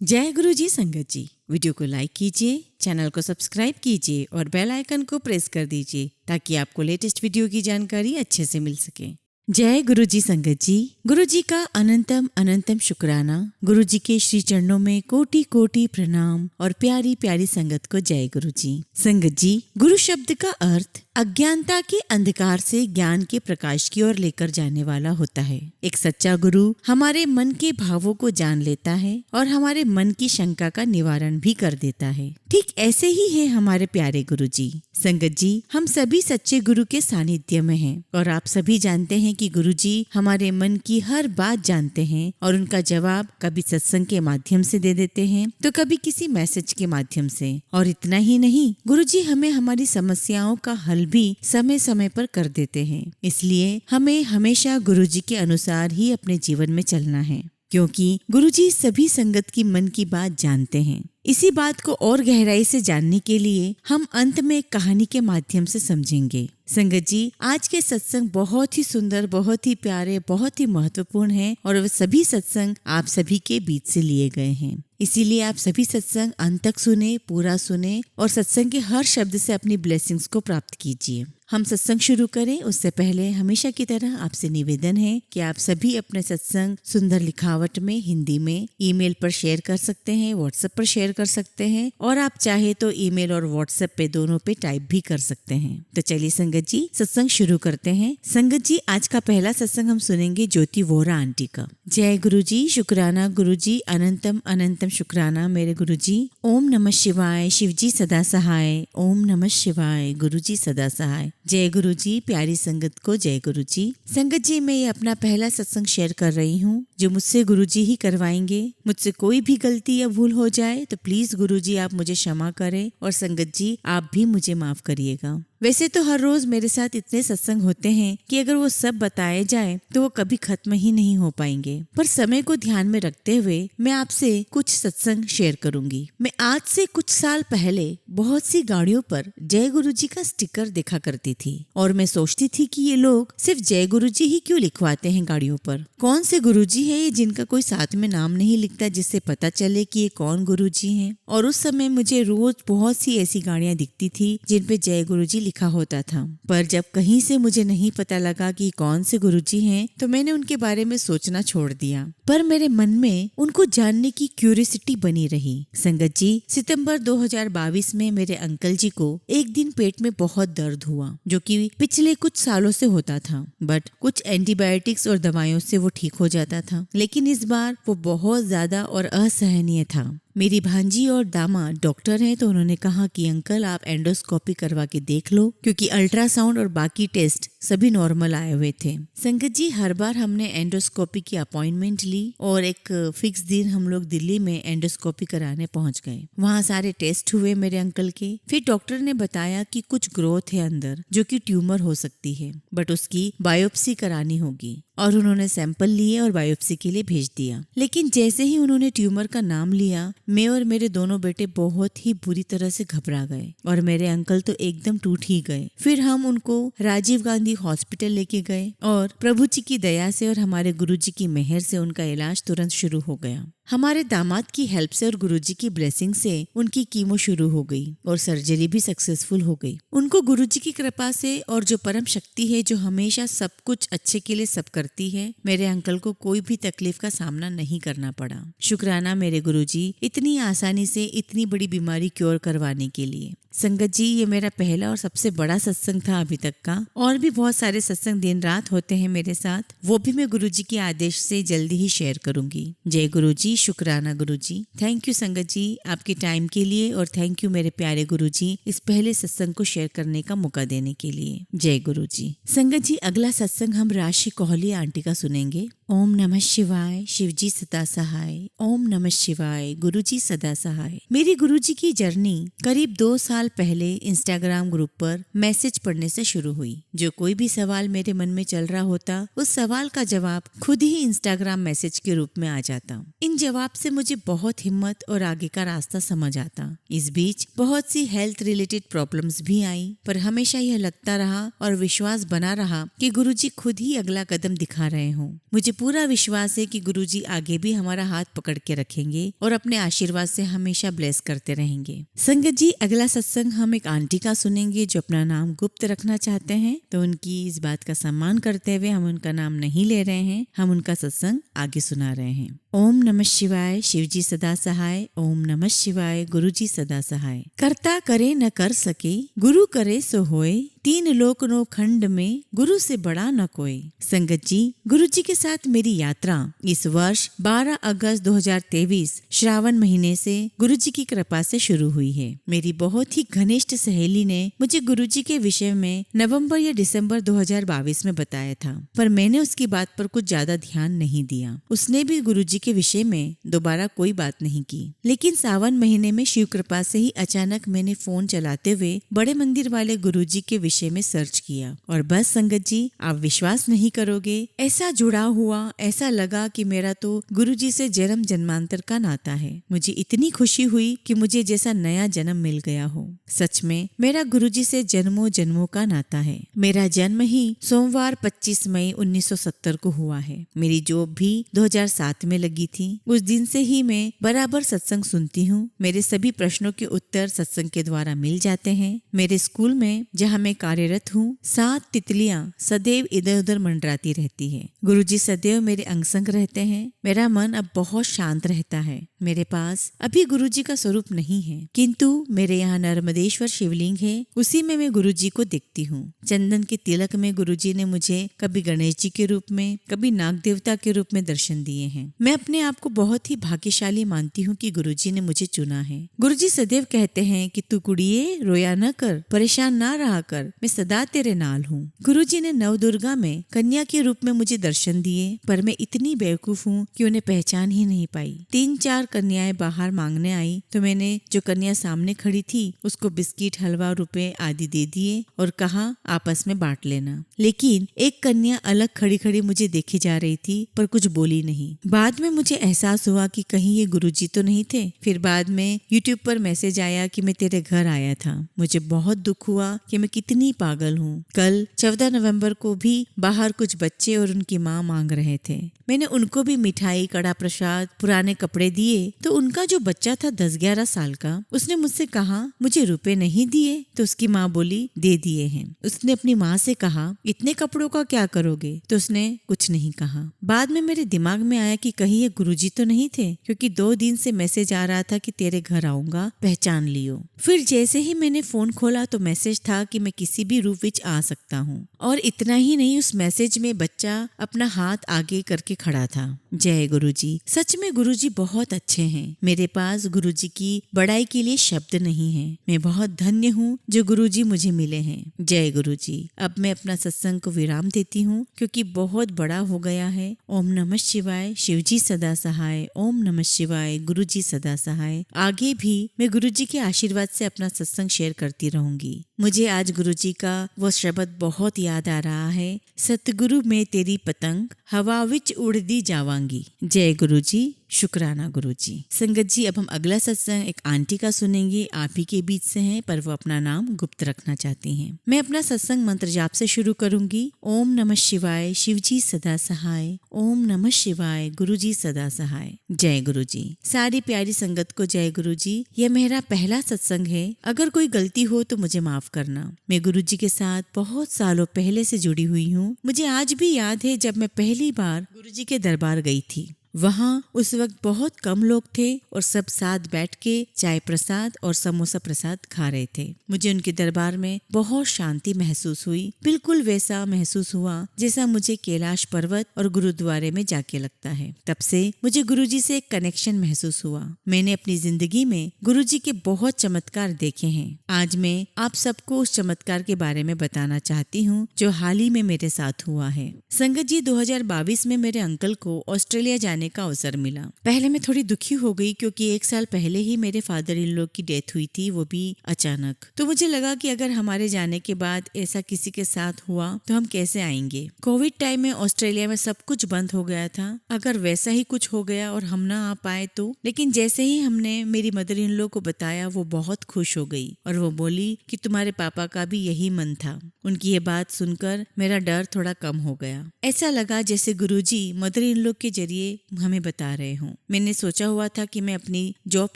जय गुरु जी संगत जी। वीडियो को लाइक कीजिए, चैनल को सब्सक्राइब कीजिए और बेल आइकन को प्रेस कर दीजिए ताकि आपको लेटेस्ट वीडियो की जानकारी अच्छे से मिल सके। जय गुरु जी संगत जी। गुरु जी का अनंतम अनंतम शुक्राना। गुरु जी के श्री चरणों में कोटि कोटि प्रणाम और प्यारी प्यारी संगत को जय गुरु जी। संगत जी, गुरु शब्द का अर्थ अज्ञानता के अंधकार से ज्ञान के प्रकाश की ओर लेकर जाने वाला होता है। एक सच्चा गुरु हमारे मन के भावों को जान लेता है और हमारे मन की शंका का निवारण भी कर देता है। ठीक ऐसे ही है हमारे प्यारे गुरु जी। संगत जी, हम सभी सच्चे गुरु के सानिध्य में हैं और आप सभी जानते हैं कि गुरु जी हमारे मन की हर बात जानते हैं और उनका जवाब कभी सत्संग के माध्यम से दे देते हैं तो कभी किसी मैसेज के माध्यम से। और इतना ही नहीं, गुरु जी हमें हमारी समस्याओं का हल भी समय समय पर कर देते हैं। इसलिए हमें हमेशा गुरु जी के अनुसार ही अपने जीवन में चलना है, क्योंकि गुरु जी सभी संगत की मन की बात जानते हैं। इसी बात को और गहराई से जानने के लिए हम अंत में एक कहानी के माध्यम से समझेंगे। संगत जी, आज के सत्संग बहुत ही सुंदर, बहुत ही प्यारे, बहुत ही महत्वपूर्ण हैं और वह सभी सत्संग आप सभी के बीच से लिए गए हैं। इसीलिए आप सभी सत्संग अंत तक सुने, पूरा सुने और सत्संग के हर शब्द से अपनी ब्लेसिंग्स को प्राप्त कीजिए। हम सत्संग शुरू करें उससे पहले हमेशा की तरह आपसे निवेदन है कि आप सभी अपने सत्संग सुंदर लिखावट में हिंदी में ईमेल पर शेयर कर सकते हैं, व्हाट्सएप पर शेयर कर सकते हैं और आप चाहे तो ईमेल और व्हाट्सएप पे दोनों पे टाइप भी कर सकते हैं। तो चलिए संगत जी, सत्संग शुरू करते हैं। संगत जी, आज का पहला सत्संग हम सुनेंगे ज्योति वोरा आंटी का। जय गुरु जी, शुक्राना गुरु जी, अनंतम अनंतम शुक्राना मेरे गुरु जी। ओम नमः शिवाय, शिव जी सदा सहाय। ओम नमः शिवाय, गुरु जी सदा सहाय। जय गुरु जी, प्यारी संगत को जय गुरु जी। संगत जी, मैं ये अपना पहला सत्संग शेयर कर रही हूँ जो मुझसे गुरु जी ही करवाएंगे। मुझसे कोई भी गलती या भूल हो जाए तो प्लीज गुरु जी आप मुझे क्षमा करें और संगत जी आप भी मुझे माफ करिएगा। वैसे तो हर रोज मेरे साथ इतने सत्संग होते हैं कि अगर वो सब बताए जाए तो वो कभी खत्म ही नहीं हो पाएंगे, पर समय को ध्यान में रखते हुए मैं आपसे कुछ सत्संग शेयर करूंगी। मैं आज से कुछ साल पहले बहुत सी गाड़ियों पर जय गुरु जी का स्टिकर देखा करती थी और मैं सोचती थी कि ये लोग सिर्फ जय गुरु जी ही क्यों लिखवाते हैं गाड़ियों पर। कौन से गुरु जी है ये जिनका कोई साथ में नाम नहीं लिखता जिससे पता चले कि ये कौन गुरु जी हैं। और उस समय मुझे रोज बहुत सी ऐसी गाड़ियां दिखती थी जिन पे जय गुरु जी लिखा होता था, पर जब कहीं से मुझे नहीं पता लगा कि कौन से गुरुजी हैं तो मैंने उनके बारे में सोचना छोड़ दिया, पर मेरे मन में उनको जानने की क्यूरियोसिटी बनी रही। संगत जी, सितंबर 2022 में मेरे अंकल जी को एक दिन पेट में बहुत दर्द हुआ जो कि पिछले कुछ सालों से होता था, बट कुछ एंटीबायोटिक्स और दवाइयों से वो ठीक हो जाता था, लेकिन इस बार वो बहुत ज्यादा और असहनीय था। मेरी भांजी और दामाद डॉक्टर हैं तो उन्होंने कहा कि अंकल आप एंडोस्कोपी करवा के देख लो, क्योंकि अल्ट्रासाउंड और बाकी टेस्ट सभी नॉर्मल आए हुए थे। संगत जी, हर बार हमने एंडोस्कोपी की अपॉइंटमेंट ली और एक फिक्स दिन हम लोग दिल्ली में एंडोस्कोपी कराने पहुंच गए। वहाँ सारे टेस्ट हुए मेरे अंकल के। फिर डॉक्टर ने बताया कि कुछ ग्रोथ है अंदर जो कि ट्यूमर हो सकती है, बट उसकी बायोप्सी करानी होगी और उन्होंने सैंपल लिए और बायोप्सी के लिए भेज दिया। लेकिन जैसे ही उन्होंने ट्यूमर का नाम लिया, मैं और मेरे दोनों बेटे बहुत ही बुरी तरह से घबरा गए और मेरे अंकल तो एकदम टूट ही गए। फिर हम उनको राजीव गांधी हॉस्पिटल लेके गए और प्रभु जी की दया से और हमारे गुरु जी की मेहर से उनका इलाज तुरंत शुरू हो गया। हमारे दामाद की हेल्प से और गुरुजी की ब्लेसिंग से उनकी कीमो शुरू हो गई और सर्जरी भी सक्सेसफुल हो गई। उनको गुरुजी की कृपा से और जो परम शक्ति है जो हमेशा सब कुछ अच्छे के लिए सब करती है, मेरे अंकल को कोई भी तकलीफ का सामना नहीं करना पड़ा। शुक्राना मेरे गुरुजी, इतनी आसानी से इतनी बड़ी बीमारी क्योर करवाने के लिए। संगत जी, ये मेरा पहला और सबसे बड़ा सत्संग था अभी तक का। और भी बहुत सारे सत्संग दिन रात होते हैं मेरे साथ, वो भी मैं गुरुजी के आदेश से जल्दी ही शेयर करूंगी। जय गुरुजी, शुक्राना गुरुजी। थैंक यू संगत जी आपके टाइम के लिए और थैंक यू मेरे प्यारे गुरुजी इस पहले सत्संग को शेयर करने का मौका देने के लिए। जय गुरुजी। संगत जी, अगला सत्संग हम राशि कोहली आंटी का सुनेंगे। ओम नमः शिवाय, शिवजी सदा सहाय। ओम नमः शिवाय, गुरुजी सदा सहाय। मेरी गुरुजी की जर्नी करीब 2 साल पहले इंस्टाग्राम ग्रुप पर मैसेज पढ़ने से शुरू हुई। जो कोई भी सवाल मेरे मन में चल रहा होता, उस सवाल का जवाब खुद ही इंस्टाग्राम मैसेज के रूप में आ जाता। इन जवाब से मुझे बहुत हिम्मत और आगे का रास्ता समझ आता। इस बीच बहुत सी हेल्थ रिलेटेड प्रॉब्लम्स भी आई, पर हमेशा यह लगता रहा और विश्वास बना रहा कि गुरुजी खुद ही अगला कदम दिखा रहे हों। मुझे पूरा विश्वास है कि गुरुजी आगे भी हमारा हाथ पकड़ के रखेंगे और अपने आशीर्वाद से हमेशा ब्लेस करते रहेंगे। संगत जी, अगला सत्संग हम एक आंटी का सुनेंगे जो अपना नाम गुप्त रखना चाहते हैं, तो उनकी इस बात का सम्मान करते हुए हम उनका नाम नहीं ले रहे हैं, हम उनका सत्संग आगे सुना रहे हैं। ओम नमः शिवाय, शिवजी सदा सहाय। ओम नमः शिवाय, गुरुजी सदा सहाय। करता करे न कर सके, गुरु करे सो होए। तीन लोक नो खंड में, गुरु से बड़ा न कोई। संगत जी, गुरु जी के साथ मेरी यात्रा इस वर्ष 12 अगस्त 2023 श्रावण महीने से गुरु जी की कृपा से शुरू हुई है। मेरी बहुत ही घनिष्ठ सहेली ने मुझे गुरु जी के विषय में नवंबर या दिसंबर 2022 में बताया था, पर मैंने उसकी बात पर कुछ ज्यादा ध्यान नहीं दिया। उसने भी गुरु जी के विषय में दोबारा कोई बात नहीं की। लेकिन सावन महीने में शिव कृपा से ही अचानक मैंने फोन चलाते हुए बड़े मंदिर वाले गुरु जी के विषय में सर्च किया, और बस संगत जी, आप विश्वास नहीं करोगे, ऐसा जुड़ा हुआ, ऐसा लगा कि मेरा तो गुरुजी से जन्म जन्मांतर का नाता है। मुझे इतनी खुशी हुई कि मुझे जैसा नया जन्म मिल गया हो। सच में मेरा गुरुजी से जन्मों जन्मों का नाता है। मेरा जन्म ही सोमवार 25 मई 1970 को हुआ है। मेरी जॉब भी 2007 में लगी थी। उस दिन से ही मैं बराबर सत्संग सुनती हूँ। मेरे सभी प्रश्नों के उत्तर सत्संग के द्वारा मिल जाते हैं। मेरे स्कूल में जहाँ मैं कार्यरत हूँ, 7 तितलियाँ सदैव इधर उधर मंडराती रहती है। गुरुजी सदैव मेरे अंग संग रहते हैं। मेरा मन अब बहुत शांत रहता है। मेरे पास अभी गुरुजी का स्वरूप नहीं है, किंतु मेरे यहाँ नर्मदेश्वर शिवलिंग है, उसी में मैं गुरुजी को देखती हूँ। चंदन के तिलक में गुरुजी ने मुझे कभी गणेश जी के रूप में, कभी नाग देवता के रूप में दर्शन दिए हैं। मैं अपने आप को बहुत ही भाग्यशाली मानती हूँ कि गुरुजी ने मुझे चुना है। गुरुजी सदैव कहते हैं कि तू कुड़िए रोया न कर, परेशान ना रहा कर, मैं सदा तेरे नाल हूँ। गुरुजी ने नवदुर्गा में कन्या के रूप में मुझे दर्शन दिए, पर मैं इतनी बेवकूफ हूँ कि उन्हें पहचान ही नहीं पाई। 3-4 कन्याएं बाहर मांगने आई तो मैंने जो कन्या सामने खड़ी थी उसको बिस्किट, हलवा, रुपए आदि दे दिए और कहा आपस में बांट लेना। लेकिन एक कन्या अलग खड़ी खड़ी मुझे देखी जा रही थी, पर कुछ बोली नहीं। बाद में मुझे एहसास हुआ कि कहीं ये गुरुजी तो नहीं थे। फिर बाद में YouTube पर मैसेज आया कि मैं तेरे घर आया था। मुझे बहुत दुख हुआ कि मैं कितनी पागल हूँ। कल 14 नवंबर को भी बाहर कुछ बच्चे और उनकी माँ मांग रहे थे। मैंने उनको भी मिठाई, कड़ा प्रसाद, पुराने कपड़े दिए तो उनका जो बच्चा था 10-11 साल का, उसने मुझसे कहा मुझे रुपए नहीं दिए, तो उसकी माँ बोली दे दिए हैं। उसने अपनी माँ से कहा इतने कपड़ों का क्या करोगे, तो उसने कुछ नहीं कहा। बाद में मेरे दिमाग में आया कि कहीं ये गुरुजी तो नहीं थे, क्योंकि 2 दिन से मैसेज आ रहा था कि तेरे घर आऊंगा, पहचान लियो। फिर जैसे ही मैंने फोन खोला तो मैसेज था कि मैं किसी भी रूप विच आ सकता हूँ, और इतना ही नहीं, उस मैसेज में बच्चा अपना हाथ आगे करके खड़ा था। जय गुरुजी। सच में गुरुजी बहुत अच्छे हैं। मेरे पास गुरुजी की बड़ाई के लिए शब्द नहीं है। मैं बहुत धन्य हूँ जो गुरुजी मुझे मिले हैं। जय गुरुजी। अब मैं अपना सत्संग को विराम देती हूँ क्योंकि बहुत बड़ा हो गया है। ओम नमः शिवाय, शिवजी सदा सहाय। ओम नमः शिवाय, गुरुजी सदा सहाय। आगे भी मैं गुरुजी के आशीर्वाद से अपना सत्संग शेयर करती रहूंगी। मुझे आज गुरुजी का वो शब्द बहुत याद आ रहा है, सतगुरु में तेरी पतंग हवा विच उड़दी जावांगी। जय गुरुजी, शुक्राना गुरुजी। संगत जी, अब हम अगला सत्संग एक आंटी का सुनेंगे। आप ही के बीच से हैं, पर वो अपना नाम गुप्त रखना चाहती हैं। मैं अपना सत्संग मंत्र जाप से शुरू करूंगी। ओम नमः शिवाय, शिवजी सदा सहाय। ओम नमः शिवाय, गुरुजी सदा सहाय। जय गुरुजी। सारी प्यारी संगत को जय गुरुजी। यह मेरा पहला सत्संग है। अगर कोई गलती हो तो मुझे माफ करना। मैं गुरुजी के साथ बहुत सालों पहले से जुड़ी हुई हूँ। मुझे आज भी याद है जब मैं पहली बार गुरुजी के दरबार गई थी। वहाँ उस वक्त बहुत कम लोग थे और सब साथ बैठ के चाय प्रसाद और समोसा प्रसाद खा रहे थे। मुझे उनके दरबार में बहुत शांति महसूस हुई। बिल्कुल वैसा महसूस हुआ जैसा मुझे कैलाश पर्वत और गुरुद्वारे में जाके लगता है। तब से मुझे गुरुजी से एक कनेक्शन महसूस हुआ। मैंने अपनी जिंदगी में गुरुजी के बहुत चमत्कार देखे हैं। आज मैं आप सबको उस चमत्कार के बारे में बताना चाहती हूँ जो हाल ही में मेरे साथ हुआ है। संगत जी, 2022 में मेरे अंकल को ऑस्ट्रेलिया जाने जाने का अवसर मिला। पहले मैं थोड़ी दुखी हो गई क्योंकि 1 साल पहले ही मेरे फादर इन लॉ की डेथ हुई थी, वो भी अचानक। तो मुझे लगा कि अगर हमारे जाने के बाद ऐसा किसी के साथ हुआ तो हम कैसे आएंगे। कोविड टाइम में ऑस्ट्रेलिया में सब कुछ बंद हो गया था, अगर वैसा ही कुछ हो गया और हम ना आ पाए तो। लेकिन जैसे ही हमने मेरी मदर इन लॉ को बताया, वो बहुत खुश हो गई और वो बोली कि तुम्हारे पापा का भी यही मन था। उनकी ये बात सुनकर मेरा डर थोड़ा कम हो गया। ऐसा लगा जैसे गुरुजी मदर इन लॉ के जरिए हमें बता रहे हों। मैंने सोचा हुआ था कि मैं अपनी जॉब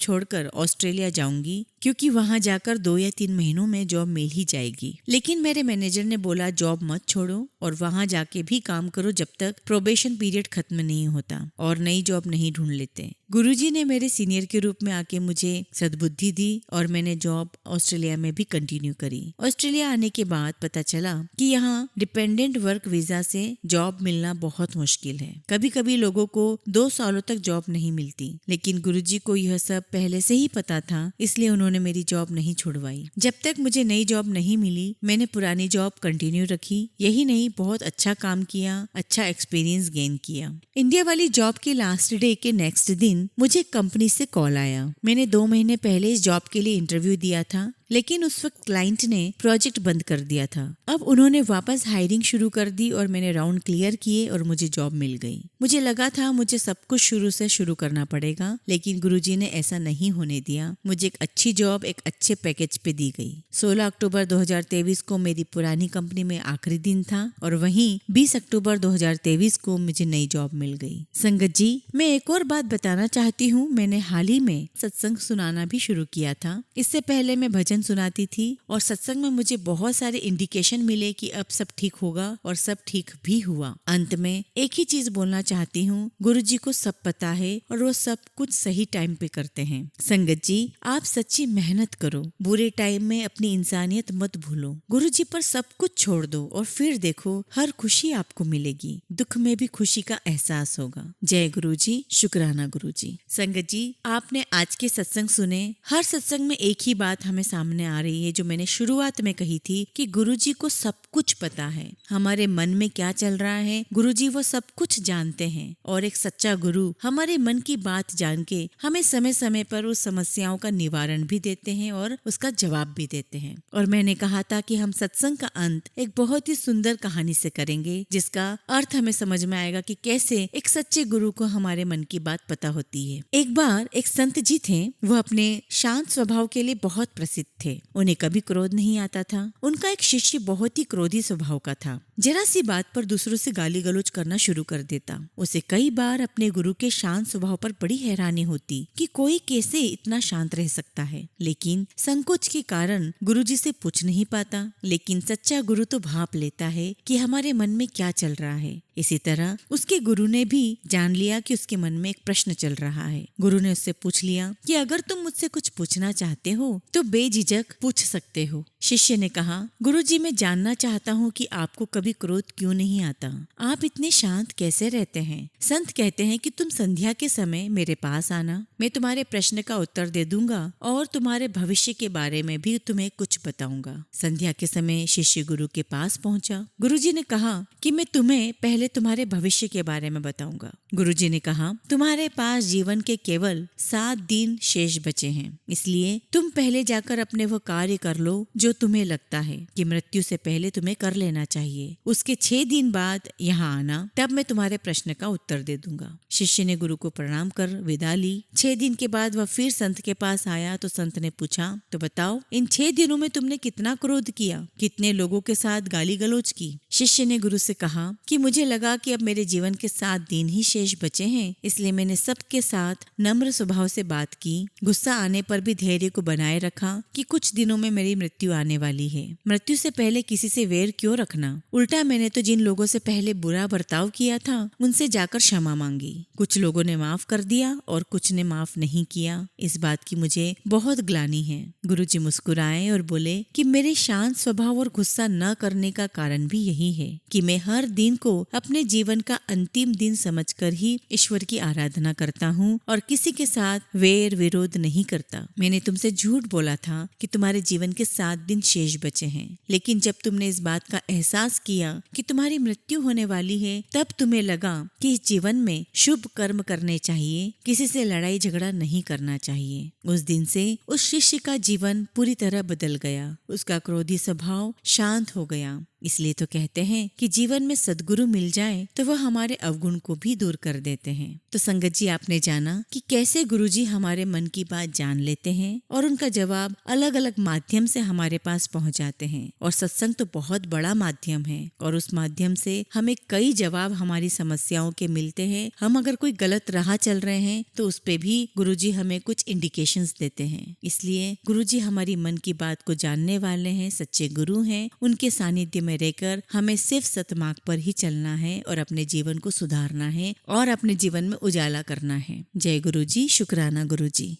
छोड़कर ऑस्ट्रेलिया जाऊंगी, क्योंकि वहां जाकर 2 या 3 महीनों में जॉब मिल ही जाएगी। लेकिन मेरे मैनेजर ने बोला जॉब मत छोड़ो और वहां जाके भी काम करो जब तक प्रोबेशन पीरियड खत्म नहीं होता और नई जॉब नहीं ढूंढ लेते। गुरुजी ने मेरे सीनियर के रूप में आके मुझे सद्बुद्धि दी और मैंने जॉब ऑस्ट्रेलिया में भी कंटिन्यू करी। ऑस्ट्रेलिया आने के बाद पता चला कि यहाँ डिपेंडेंट वर्क वीजा से जॉब मिलना बहुत मुश्किल है। कभी कभी लोगों को 2 सालों तक जॉब नहीं मिलती, लेकिन गुरुजी को यह सब पहले से ही पता था, इसलिए उन्होंने मेरी जॉब नहीं छुड़वाई। जब तक मुझे नई जॉब नहीं मिली, मैंने पुरानी जॉब कंटिन्यू रखी। यही नहीं, बहुत अच्छा काम किया, अच्छा एक्सपीरियंस गेन किया। इंडिया वाली जॉब के लास्ट डे के नेक्स्ट दिन मुझे कंपनी से कॉल आया। मैंने 2 महीने पहले इस जॉब के लिए इंटरव्यू दिया था, लेकिन उस वक्त क्लाइंट ने प्रोजेक्ट बंद कर दिया था। अब उन्होंने वापस हायरिंग शुरू कर दी और मैंने राउंड क्लियर किए और मुझे जॉब मिल गई। मुझे लगा था मुझे सब कुछ शुरू से शुरू करना पड़ेगा, लेकिन गुरुजी ने ऐसा नहीं होने दिया। मुझे एक अच्छी जॉब एक अच्छे पैकेज पे दी गई। 16 अक्टूबर 2023 को मेरी पुरानी कंपनी में आखिरी दिन था और वहीं 20 अक्टूबर 2023 को मुझे नई जॉब मिल गई। संगत जी, मैं एक और बात बताना चाहती हूँ। मैंने हाल ही में सत्संग सुनाना भी शुरू किया था। इससे पहले मैं भजन सुनाती थी और सत्संग में मुझे बहुत सारे इंडिकेशन मिले कि अब सब ठीक होगा और सब ठीक भी हुआ। अंत में एक ही चीज बोलना चाहती हूँ, गुरुजी को सब पता है और वो सब कुछ सही टाइम पे करते हैं। संगत जी, आप सच्ची मेहनत करो, बुरे टाइम में अपनी इंसानियत मत भूलो, गुरुजी पर सब कुछ छोड़ दो और फिर देखो हर खुशी आपको मिलेगी। दुख में भी खुशी का एहसास होगा। जय गुरुजी, शुक्राना गुरुजी। संगत जी, आपने आज के सत्संग सुने। हर सत्संग में एक ही बात हमें सामने आ रही है जो मैंने शुरुआत में कही थी कि गुरुजी को सब कुछ पता है। हमारे मन में क्या चल रहा है, गुरुजी वो सब कुछ जानते हैं और एक सच्चा गुरु हमारे मन की बात जान के हमें समय समय पर उस समस्याओं का निवारण भी देते हैं और उसका जवाब भी देते हैं। और मैंने कहा था कि हम सत्संग का अंत एक बहुत ही सुंदर कहानी से करेंगे, जिसका अर्थ हमें समझ में आएगा कि कैसे एक सच्चे गुरु को हमारे मन की बात पता होती है। एक बार एक संत जी थे, वो अपने शांत स्वभाव के लिए बहुत प्रसिद्ध थे। उन्हें कभी क्रोध नहीं आता था। उनका एक शिष्य बहुत ही क्रोधी स्वभाव का था। जरा सी बात पर दूसरों से गाली गलौज करना शुरू कर देता। उसे कई बार अपने गुरु के शांत स्वभाव पर बड़ी हैरानी होती कि कोई कैसे इतना शांत रह सकता है, लेकिन संकोच के कारण गुरुजी से पूछ नहीं पाता। लेकिन सच्चा गुरु तो भांप लेता है कि हमारे मन में क्या चल रहा है। इसी तरह उसके गुरु ने भी जान लिया कि उसके मन में एक प्रश्न चल रहा है। गुरु ने उससे पूछ लिया कि अगर तुम मुझसे कुछ पूछना चाहते हो तो बेझिझक पूछ सकते हो। शिष्य ने कहा, गुरुजी, मैं जानना चाहता हूँ कि आपको कभी क्रोध क्यों नहीं आता? आप इतने शांत कैसे रहते हैं? संत कहते हैं कि तुम संध्या के समय मेरे पास आना, मैं तुम्हारे प्रश्न का उत्तर दे दूंगा और तुम्हारे भविष्य के बारे में भी तुम्हें कुछ बताऊंगा। संध्या के समय शिष्य गुरु के पास पहुंचा। गुरुजी ने कहा कि मैं तुम्हें पहले तुम्हारे भविष्य के बारे में बताऊंगा। गुरुजी ने कहा, तुम्हारे पास जीवन के केवल 7 दिन शेष बचे हैं, इसलिए तुम पहले जाकर अपने वो कार्य कर लो जो तुम्हें लगता है कि मृत्यु से पहले तुम्हें कर लेना चाहिए। उसके 6 दिन बाद यहाँ आना, तब मैं तुम्हारे प्रश्न का उत्तर दे दूंगा। शिष्य ने गुरु को प्रणाम कर विदा ली। 6 दिन के बाद वह फिर संत के पास आया तो संत ने पूछा, तो बताओ इन 6 दिनों में तुमने कितना क्रोध किया, कितने लोगों के साथ गाली गलौज की? शिष्य ने गुरु से कहा कि मुझे लगा कि अब मेरे जीवन के 7 दिन ही शेष बचे हैं, इसलिए मैंने सबके साथ नम्र स्वभाव से बात की। गुस्सा आने पर भी धैर्य को बनाए रखा कि कुछ दिनों में मेरी मृत्यु आने वाली है। मृत्यु से पहले किसी से वैर क्यों रखना? उल्टा मैंने तो जिन लोगों से पहले बुरा बर्ताव किया था उनसे जाकर क्षमा मांगी। कुछ लोगों ने माफ कर दिया और कुछ ने माफ नहीं किया। इस बात की मुझे बहुत ग्लानि है। गुरुजी मुस्कुराए और बोले कि मेरे शांत स्वभाव और गुस्सा न करने का कारण भी यही है कि मैं हर दिन को अपने जीवन का अंतिम दिन समझकर ही ईश्वर की आराधना करता हूँ और किसी के साथ वैर विरोध नहीं करता। मैंने तुमसे झूठ बोला था कि तुम्हारे जीवन के 7 दिन शेष बचे हैं, लेकिन जब तुमने इस बात का एहसास किया किया कि तुम्हारी मृत्यु होने वाली है, तब तुम्हें लगा कि इस जीवन में शुभ कर्म करने चाहिए, किसी से लड़ाई झगड़ा नहीं करना चाहिए। उस दिन से उस शिष्य का जीवन पूरी तरह बदल गया। उसका क्रोधी स्वभाव शांत हो गया। इसलिए तो कहते हैं कि जीवन में सद्गुरु मिल जाए तो वह हमारे अवगुण को भी दूर कर देते हैं। तो संगत जी, आपने जाना कि कैसे गुरुजी हमारे मन की बात जान लेते हैं और उनका जवाब अलग अलग माध्यम से हमारे पास पहुंचाते हैं। और सत्संग तो बहुत बड़ा माध्यम है और उस माध्यम से हमें कई जवाब हमारी समस्याओं के मिलते हैं। हम अगर कोई गलत राह चल रहे हैं तो उस पे भी गुरुजी हमें कुछ इंडिकेशंस देते हैं। इसलिए गुरुजी हमारी मन की बात को जानने वाले हैं, सच्चे गुरु हैं। उनके सानिध्य में रहकर हमें सिर्फ सतमार्ग पर ही चलना है और अपने जीवन को सुधारना है और अपने जीवन में उजाला करना है। जय गुरुजी, शुक्राना गुरुजी।